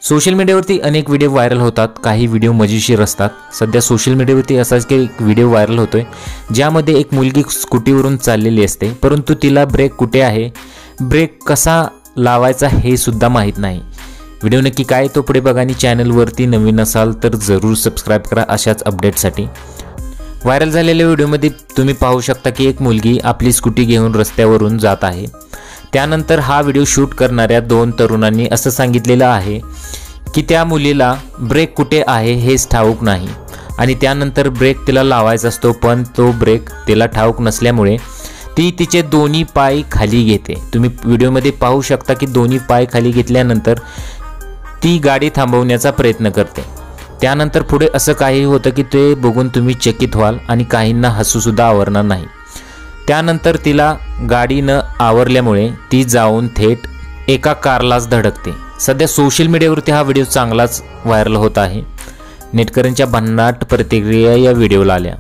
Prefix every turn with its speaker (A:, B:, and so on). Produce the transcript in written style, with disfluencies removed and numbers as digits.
A: Social मीडियावरती अनेक video viral होतात, काही व्हिडिओ मजेशीर असतात। सध्या सोशल मीडियावरती असाच एक व्हिडिओ व्हायरल होतोय ज्यामध्ये एक मुलगी स्कूटीवरून चाललेली असते, परंतु तिला ब्रेक कुठे आहे, ब्रेक कसा लावायचा हे सुद्धा माहीत नाही। व्हिडिओ नक्की काय तो पुढे बघा आणि चॅनलवरती नवीन असाल तर जरूर सबस्क्राइब करा अशाच अपडेटसाठी। व्हायरल झालेल्या व्हिडिओमध्ये तुम्ही पाहू शकता की एक मुलगी आपली स्कूटी घेऊन रस्त्यावरून जात आहे। त्यानंतर हा व्हिडिओ शूट करणाऱ्या दोन तरुणांनी असं सांगितलेलं आहे की त्या मुलीला ब्रेक कुठे आहे हेच ठाऊक नाही आणि त्यानंतर ब्रेक तिला लावायचा असतो, पण तो ब्रेक तिला ठाऊक नसल्यामुळे ती तिचे दोन्ही पाय खाली घेते। तुम्ही व्हिडिओमध्ये पाहू शकता की दोन्ही पाय खाली घेतल्यानंतर ती गाडी थांबवण्याचा प्रयत्न करते। त्यानंतर पुढे असं काही होतं की ते बघून तुम्ही चकित व्हाल आणि काहींना हसू सुद्धा आवरणार नाही। त्यानंतर तिला गाडी न आवरल्यामुळे ती जाऊन थेट एका कारलाच धडकते। सध्या सोशल मीडियावरती हा व्हिडिओ चांगलाच व्हायरल होत आहे। नेटकऱ्यांच्या भन्नाट प्रतिक्रिया या व्हिडिओला आल्या।